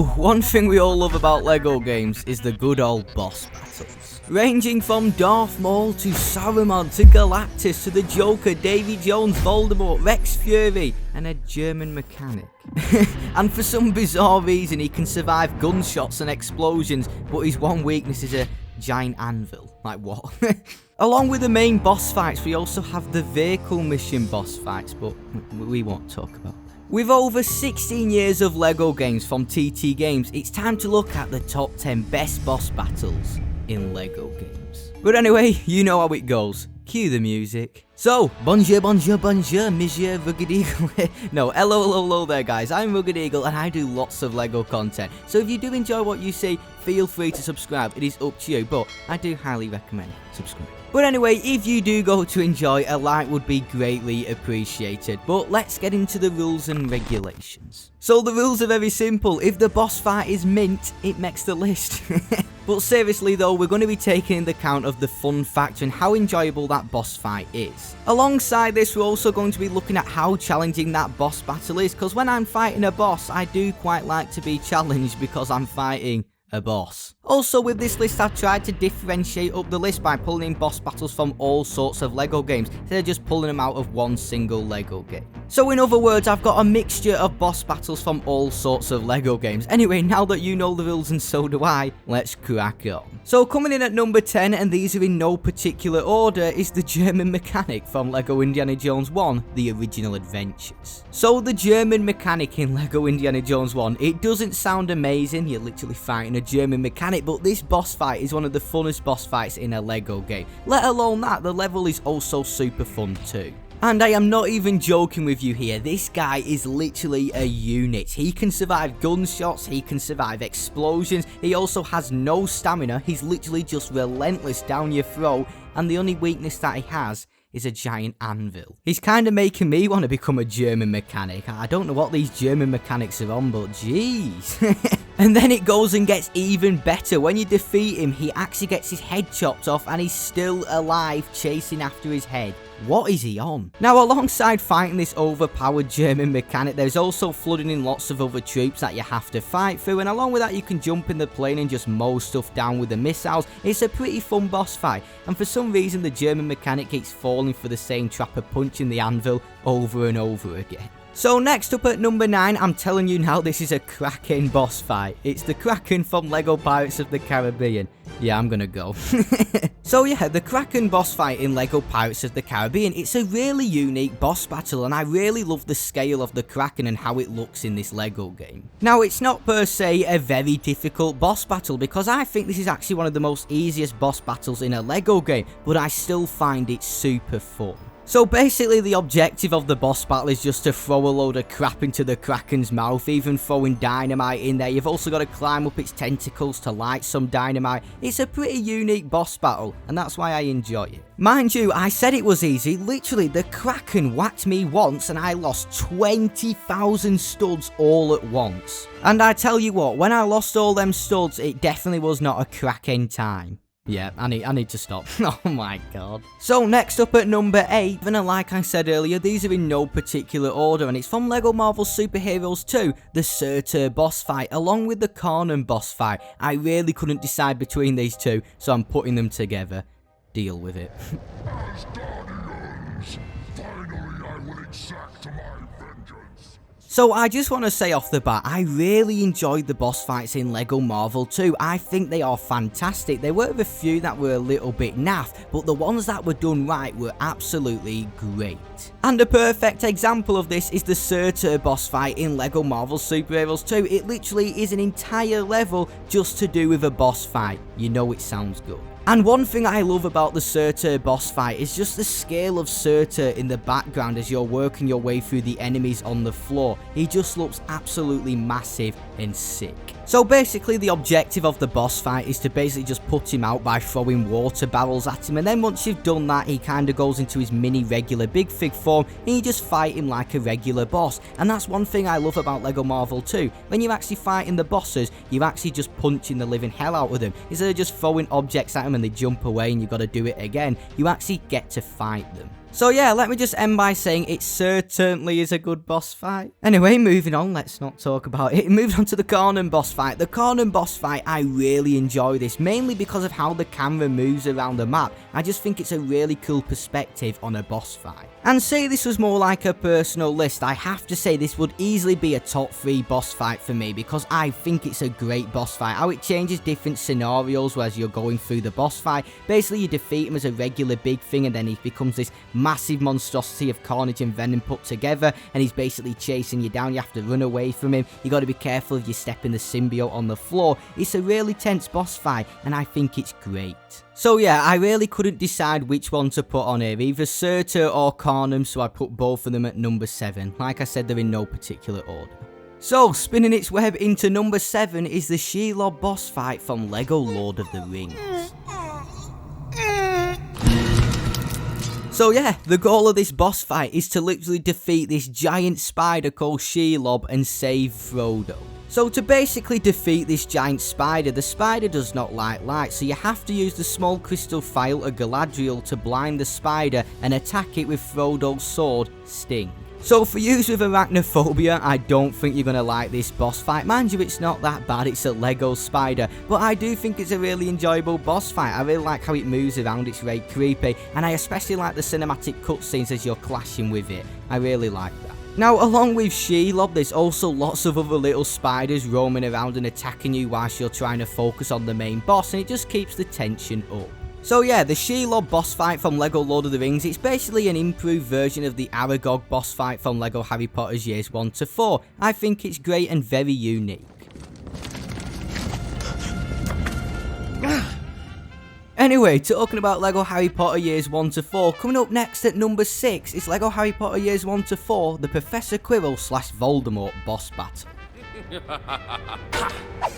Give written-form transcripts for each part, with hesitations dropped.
So, one thing we all love about LEGO games is the good old boss battles. Ranging from Darth Maul to Saruman to Galactus to the Joker, Davy Jones, Voldemort, Rex Fury, and a German mechanic. And for some bizarre reason he can survive gunshots and explosions, but his one weakness is a giant anvil. Like what? Along with the main boss fights, we also have the vehicle mission boss fights, but we won't talk about that. With over 16 years of LEGO games from TT Games, it's time to look at the top 10 best boss battles in LEGO games. But anyway, you know how it goes. Cue the music. So, bonjour, bonjour, bonjour, monsieur RuggedEagle. No, hello there guys, I'm RuggedEagle and I do lots of LEGO content. So if you do enjoy what you see, feel free to subscribe, it is up to you, but I do highly recommend subscribe. But anyway, if you do go to enjoy, a like would be greatly appreciated. But let's get into the rules and regulations. So the rules are very simple. If the boss fight is mint, it makes the list. But seriously though, we're going to be taking into account of the fun factor and how enjoyable that boss fight is. Alongside this, we're also going to be looking at how challenging that boss battle is, because when I'm fighting a boss, I do quite like to be challenged because I'm fighting a boss. Also with this list, I've tried to differentiate up the list by pulling in boss battles from all sorts of LEGO games instead of just pulling them out of one single LEGO game. So in other words, I've got a mixture of boss battles from all sorts of LEGO games. Anyway, now that you know the rules and so do I, let's crack on. So coming in at number 10, and these are in no particular order, is the German mechanic from LEGO Indiana Jones 1, The Original Adventures. So the German mechanic in LEGO Indiana Jones 1, it doesn't sound amazing, you're literally fighting a German mechanic, but this boss fight is one of the funnest boss fights in a LEGO game. Let alone that, the level is also super fun too. And I am not even joking with you here, this guy is literally a unit. He can survive gunshots, he can survive explosions, he also has no stamina, he's literally just relentless down your throat, and the only weakness that he has is a giant anvil. He's kind of making me want to become a German mechanic. I don't know what these German mechanics are on, but jeez. And then it goes and gets even better. When you defeat him, he actually gets his head chopped off and he's still alive chasing after his head. What is he on? Now, alongside fighting this overpowered German mechanic, there's also flooding in lots of other troops that you have to fight through, and along with that, you can jump in the plane and just mow stuff down with the missiles. It's a pretty fun boss fight, and for some reason, the German mechanic keeps falling for the same trap of punching the anvil over and over again. So next up at number 9, I'm telling you now, this is a cracking boss fight. It's the Kraken from LEGO Pirates of the Caribbean. Yeah, I'm gonna go. So yeah, the Kraken boss fight in LEGO Pirates of the Caribbean, it's a really unique boss battle, and I really love the scale of the Kraken and how it looks in this LEGO game. Now, it's not per se a very difficult boss battle, because I think this is actually one of the most easiest boss battles in a LEGO game, but I still find it super fun. So basically the objective of the boss battle is just to throw a load of crap into the Kraken's mouth, even throwing dynamite in there. You've also got to climb up its tentacles to light some dynamite. It's a pretty unique boss battle, and that's why I enjoy it. Mind you, I said it was easy. Literally, the Kraken whacked me once and I lost 20,000 studs all at once. And I tell you what, when I lost all them studs, it definitely was not a Kraken time. Yeah, I need to stop. Oh my god. So next up at number 8, and like I said earlier, these are in no particular order, and it's from LEGO Marvel Super Heroes 2, the Surtur boss fight, along with the Cornum boss fight. I really couldn't decide between these two, so I'm putting them together. Deal with it. As Guardians, finally I will exact my vengeance. So I just want to say off the bat, I really enjoyed the boss fights in LEGO Marvel 2. I think they are fantastic. There were a few that were a little bit naff, but the ones that were done right were absolutely great. And a perfect example of this is the Surtur boss fight in LEGO Marvel Super Heroes 2. It literally is an entire level just to do with a boss fight. You know it sounds good. And one thing I love about the Surtur boss fight is just the scale of Surtur in the background as you're working your way through the enemies on the floor. He just looks absolutely massive and sick. So basically the objective of the boss fight is to basically just put him out by throwing water barrels at him, and then once you've done that, he kind of goes into his mini regular big fig form and you just fight him like a regular boss. And that's one thing I love about LEGO Marvel 2. When you're actually fighting the bosses, you're actually just punching the living hell out of them. Instead of just throwing objects at them and they jump away and you've got to do it again, you actually get to fight them. So yeah, let me just end by saying it certainly is a good boss fight. Anyway, moving on, let's not talk about it. Moving on to the Cornum boss fight. The Cornum boss fight, I really enjoy this, mainly because of how the camera moves around the map. I just think it's a really cool perspective on a boss fight. And say this was more like a personal list, I have to say this would easily be a top 3 boss fight for me, because I think it's a great boss fight. How it changes different scenarios as you're going through the boss fight. Basically you defeat him as a regular big thing, and then he becomes this massive monstrosity of carnage and venom put together, and he's basically chasing you down. You have to run away from him. You got to be careful if you step in the symbiote on the floor. It's a really tense boss fight, and I think it's great. So yeah, I really couldn't decide which one to put on here, either Surtur or Cornum, so I put both of them at number 7. Like I said, they're in no particular order. So, spinning its web into number 7 is the Shelob boss fight from LEGO Lord of the Rings. So yeah, the goal of this boss fight is to literally defeat this giant spider called Shelob and save Frodo. So to basically defeat this giant spider, the spider does not like light, so you have to use the small crystal file of Galadriel to blind the spider and attack it with Frodo's sword, Sting. So for you with arachnophobia, I don't think you're going to like this boss fight. Mind you, it's not that bad, it's a Lego spider, but I do think it's a really enjoyable boss fight. I really like how it moves around, it's very creepy, and I especially like the cinematic cutscenes as you're clashing with it. I really like that. Now, along with Shelob, there's also lots of other little spiders roaming around and attacking you whilst you're trying to focus on the main boss, and it just keeps the tension up. So yeah, the Shelob boss fight from LEGO Lord of the Rings, it's basically an improved version of the Aragog boss fight from LEGO Harry Potter's Years 1 to 4. I think it's great and very unique. Anyway, talking about LEGO Harry Potter Years 1 to 4, coming up next at number 6 is LEGO Harry Potter Years 1 to 4, the Professor Quirrell / Voldemort boss battle.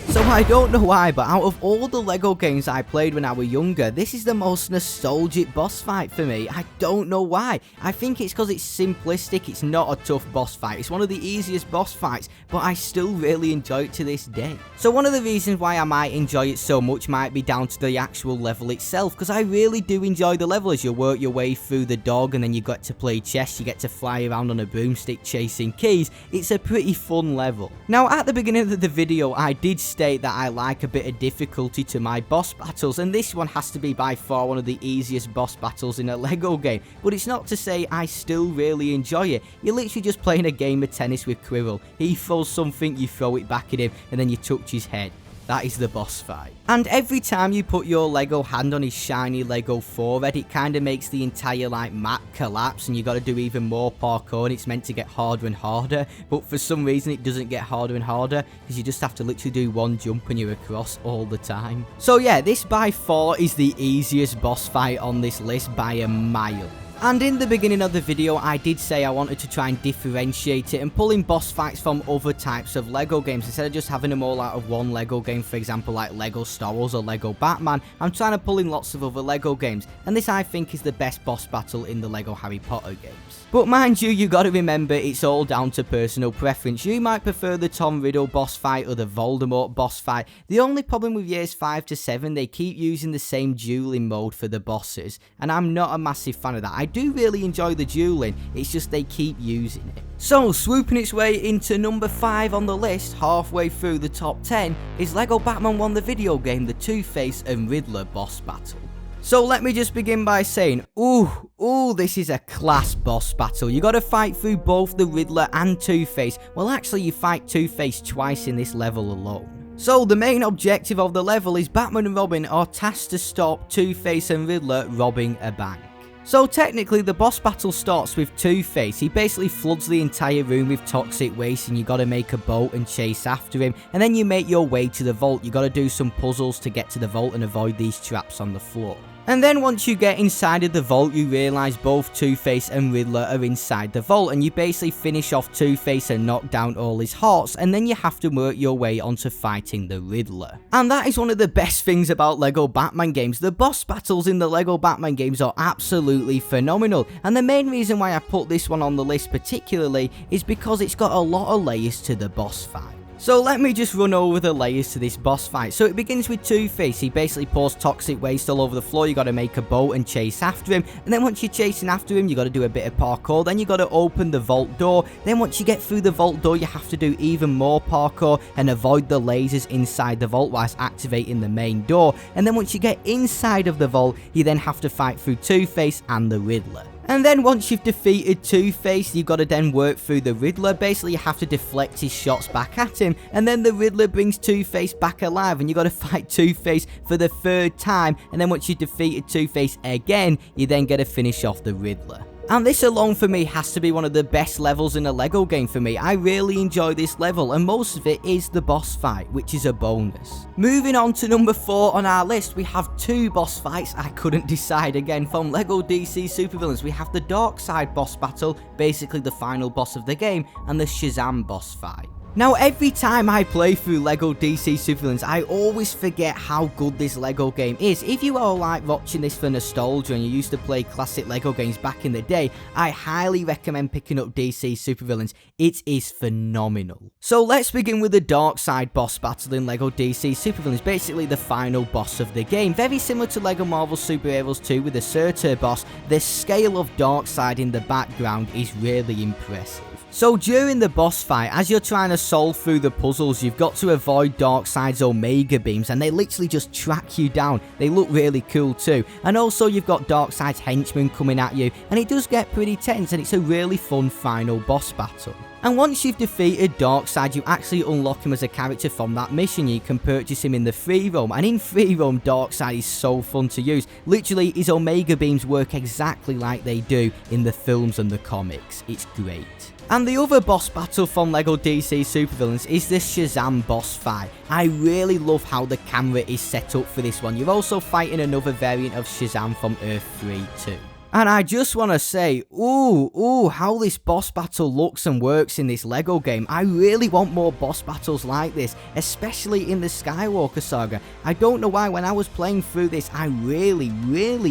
So I don't know why, but out of all the LEGO games I played when I was younger, this is the most nostalgic boss fight for me. I don't know why. I think it's because it's simplistic, it's not a tough boss fight. It's one of the easiest boss fights, but I still really enjoy it to this day. So one of the reasons why I might enjoy it so much might be down to the actual level itself, because I really do enjoy the level as you work your way through the dog, and then you get to play chess, you get to fly around on a broomstick chasing keys. It's a pretty fun level. Now at the beginning of the video, I did state that I like a bit of difficulty to my boss battles, and this one has to be by far one of the easiest boss battles in a LEGO game, but it's not to say I still really enjoy it. You're literally just playing a game of tennis with Quirrell. He throws something, you throw it back at him, and then you touch his head. That is the boss fight. And every time you put your Lego hand on his shiny Lego forehead, it kind of makes the entire map collapse, and you got to do even more parkour, and it's meant to get harder and harder, but for some reason it doesn't get harder and harder, because you just have to literally do one jump and you're across all the time. So yeah, this by far is the easiest boss fight on this list by a mile. And in the beginning of the video, I did say I wanted to try and differentiate it and pull in boss fights from other types of LEGO games. Instead of just having them all out of one LEGO game, for example like LEGO Star Wars or LEGO Batman, I'm trying to pull in lots of other LEGO games. And this I think is the best boss battle in the LEGO Harry Potter games. But mind you gotta remember it's all down to personal preference. You might prefer the Tom Riddle boss fight or the Voldemort boss fight. The only problem with years 5 to 7, they keep using the same dueling mode for the bosses, and I'm not a massive fan of that. I do really enjoy the dueling, it's just they keep using it. So, swooping its way into number 5 on the list, halfway through the top 10, is LEGO Batman 1 the video game, the Two-Face and Riddler boss battle. So let me just begin by saying, ooh, this is a class boss battle. You gotta fight through both the Riddler and Two-Face. Well, actually, you fight Two-Face twice in this level alone. So the main objective of the level is Batman and Robin are tasked to stop Two-Face and Riddler robbing a bank. So technically the boss battle starts with Two-Face. He basically floods the entire room with toxic waste, and you gotta make a boat and chase after him, and then you make your way to the vault. You gotta do some puzzles to get to the vault and avoid these traps on the floor. And then once you get inside of the vault, you realise both Two-Face and Riddler are inside the vault, and you basically finish off Two-Face and knock down all his hearts, and then you have to work your way onto fighting the Riddler. And that is one of the best things about LEGO Batman games. The boss battles in the LEGO Batman games are absolutely phenomenal, and the main reason why I put this one on the list particularly is because it's got a lot of layers to the boss fight. So let me just run over the layers to this boss fight. So it begins with Two-Face. He basically pours toxic waste all over the floor. You got to make a boat and chase after him. And then once you're chasing after him, you got to do a bit of parkour. Then you got to open the vault door. Then once you get through the vault door, you have to do even more parkour and avoid the lasers inside the vault whilst activating the main door. And then once you get inside of the vault, you then have to fight through Two-Face and the Riddler. And then once you've defeated Two-Face, you've got to then work through the Riddler. Basically, you have to deflect his shots back at him. And then the Riddler brings Two-Face back alive. And you got to fight Two-Face for the 3rd time. And then once you've defeated Two-Face again, you then get to finish off the Riddler. And this alone for me has to be one of the best levels in a LEGO game for me. I really enjoy this level, and most of it is the boss fight, which is a bonus. Moving on to number 4 on our list, we have 2 boss fights I couldn't decide again from LEGO DC Supervillains. We have the Darkseid boss battle, basically the final boss of the game, and the Shazam boss fight. Now, every time I play through LEGO DC Supervillains, I always forget how good this LEGO game is. If you are like watching this for nostalgia and you used to play classic LEGO games back in the day, I highly recommend picking up DC Supervillains. It is phenomenal. So let's begin with the Darkseid boss battle in LEGO DC Supervillains, basically the final boss of the game. Very similar to LEGO Marvel Super Heroes 2 with the Surtur boss, the scale of Darkseid in the background is really impressive. So during the boss fight, as you're trying to solve through the puzzles, you've got to avoid Darkseid's Omega beams, and they literally just track you down. They look really cool too. And also you've got Darkseid's henchmen coming at you, and it does get pretty tense, and it's a really fun final boss battle. And once you've defeated Darkseid, you actually unlock him as a character from that mission. You can purchase him in the free roam, and in free roam, Darkseid is so fun to use. Literally, his Omega beams work exactly like they do in the films and the comics. It's great. And the other boss battle from LEGO DC Supervillains is the Shazam boss fight. I really love how the camera is set up for this one. You're also fighting another variant of Shazam from Earth 3 too. And I just want to say, ooh, how this boss battle looks and works in this LEGO game. I really want more boss battles like this, especially in the Skywalker saga. I don't know why, when I was playing through this, I really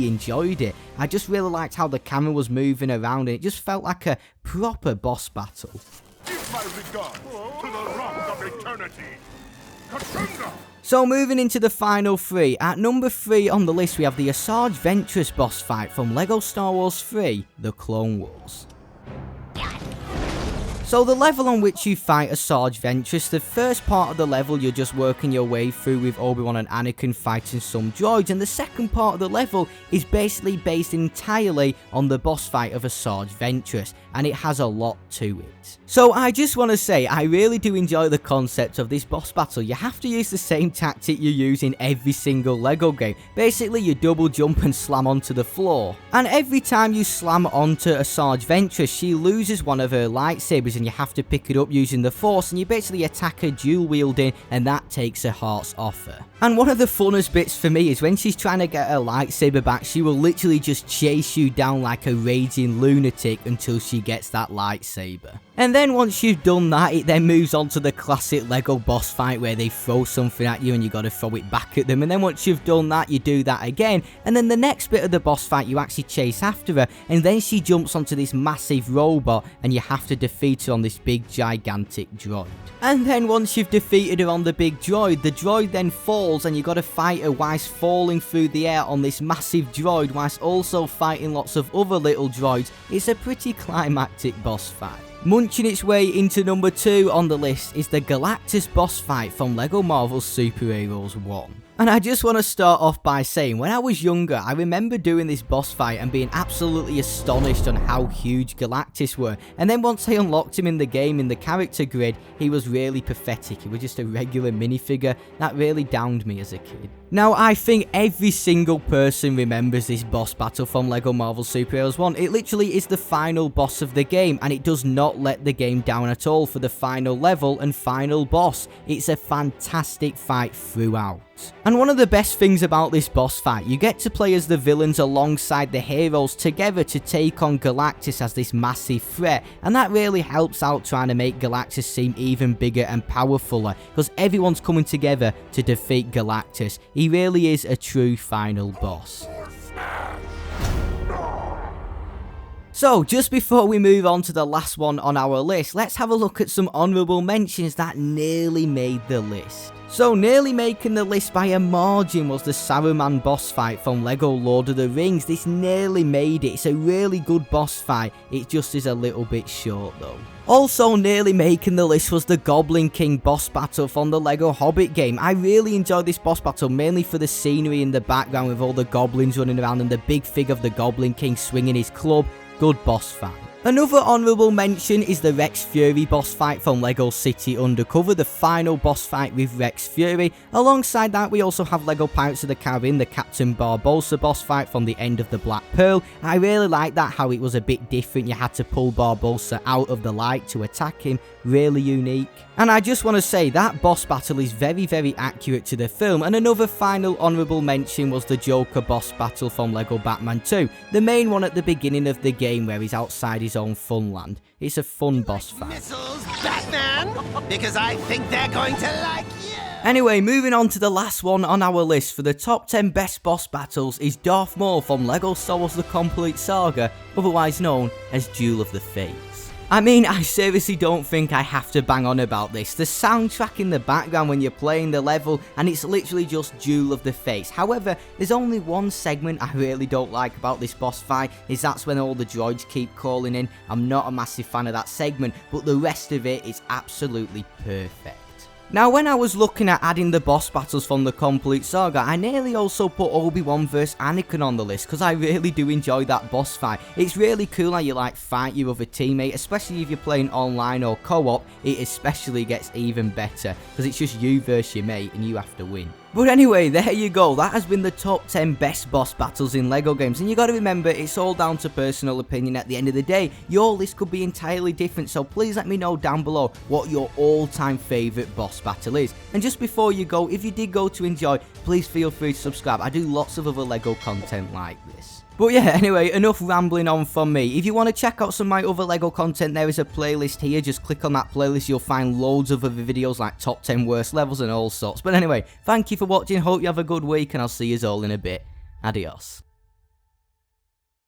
enjoyed it. I just really liked how the camera was moving around, and it just felt like a proper boss battle. Give my regard to the rock of eternity. Katanga! So moving into the final 3, at number 3 on the list we have the Asajj Ventress boss fight from LEGO Star Wars 3, The Clone Wars. So the level on which you fight Asajj Ventress, the first part of the level you're just working your way through with Obi-Wan and Anakin fighting some droids, and the second part of the level is basically based entirely on the boss fight of Asajj Ventress, and it has a lot to it. So I just want to say, I really do enjoy the concept of this boss battle. You have to use the same tactic you use in every single LEGO game. Basically, you double jump and slam onto the floor. And every time you slam onto Asajj Ventress, she loses one of her lightsabers, and you have to pick it up using the Force, and you basically attack her dual wielding, and that takes her hearts off her. And one of the funnest bits for me is when she's trying to get her lightsaber back, she will literally just chase you down like a raging lunatic until she gets that lightsaber. And then once you've done that, it then moves on to the classic LEGO boss fight where they throw something at you and you got to throw it back at them. And then once you've done that, you do that again. And then the next bit of the boss fight, you actually chase after her. And then she jumps onto this massive robot and you have to defeat her on this big gigantic droid. And then once you've defeated her on the big droid, the droid then falls and you got to fight her whilst falling through the air on this massive droid whilst also fighting lots of other little droids. It's a pretty climactic boss fight. Munching its way into number 2 on the list is the Galactus boss fight from LEGO Marvel Super Heroes 1. And I just want to start off by saying, when I was younger, I remember doing this boss fight and being absolutely astonished on how huge Galactus were. And then once I unlocked him in the game, in the character grid, he was really pathetic. He was just a regular minifigure. That really downed me as a kid. Now, I think every single person remembers this boss battle from LEGO Marvel Super Heroes 1. It literally is the final boss of the game, and it does not let the game down at all for the final level and final boss. It's a fantastic fight throughout. And one of the best things about this boss fight, you get to play as the villains alongside the heroes together to take on Galactus as this massive threat, and that really helps out trying to make Galactus seem even bigger and powerfuler, because everyone's coming together to defeat Galactus. He really is a true final boss. So, just before we move on to the last one on our list, let's have a look at some honourable mentions that nearly made the list. So, nearly making the list by a margin was the Saruman boss fight from LEGO Lord of the Rings. This nearly made it. It's a really good boss fight, it just is a little bit short though. Also nearly making the list was the Goblin King boss battle from the LEGO Hobbit game. I really enjoyed this boss battle, mainly for the scenery in the background with all the goblins running around and the big figure of the Goblin King swinging his club. Good boss fight. Another honourable mention is the Rex Fury boss fight from LEGO City Undercover, the final boss fight with Rex Fury. Alongside that, we also have LEGO Pirates of the Caribbean, the Captain Barbossa boss fight from the end of the Black Pearl. I really like that, how it was a bit different. You had to pull Barbossa out of the light to attack him. Really unique. And I just want to say that boss battle is very, very accurate to the film. And another final honourable mention was the Joker boss battle from LEGO Batman 2. The main one at the beginning of the game where he's outside his own funland. It's a fun boss fight. Missiles, Batman, because I think they're going to like you. Anyway, moving on to the last one on our list for the top 10 best boss battles is Darth Maul from LEGO Star Wars The Complete Saga, otherwise known as Duel of the Fates. I mean, I seriously don't think I have to bang on about this. The soundtrack in the background when you're playing the level, and it's literally just Duel of the Fates. However, there's only one segment I really don't like about this boss fight, is that's when all the droids keep calling in. I'm not a massive fan of that segment, but the rest of it is absolutely perfect. Now, when I was looking at adding the boss battles from the Complete Saga, I nearly also put Obi-Wan vs Anakin on the list, because I really do enjoy that boss fight. It's really cool how you like fight your other teammate, especially if you're playing online or co-op. It especially gets even better, because it's just you versus your mate and you have to win. But anyway, there you go, that has been the top 10 best boss battles in LEGO games, and you gotta remember, it's all down to personal opinion at the end of the day. Your list could be entirely different, so please let me know down below what your all-time favourite boss battle is. And just before you go, if you did go to enjoy, please feel free to subscribe. I do lots of other LEGO content like this. But yeah, anyway, enough rambling on from me. If you want to check out some of my other LEGO content, there is a playlist here. Just click on that playlist, you'll find loads of other videos like top 10 worst levels and all sorts. But anyway, thank you for watching, hope you have a good week, and I'll see you all in a bit. Adios.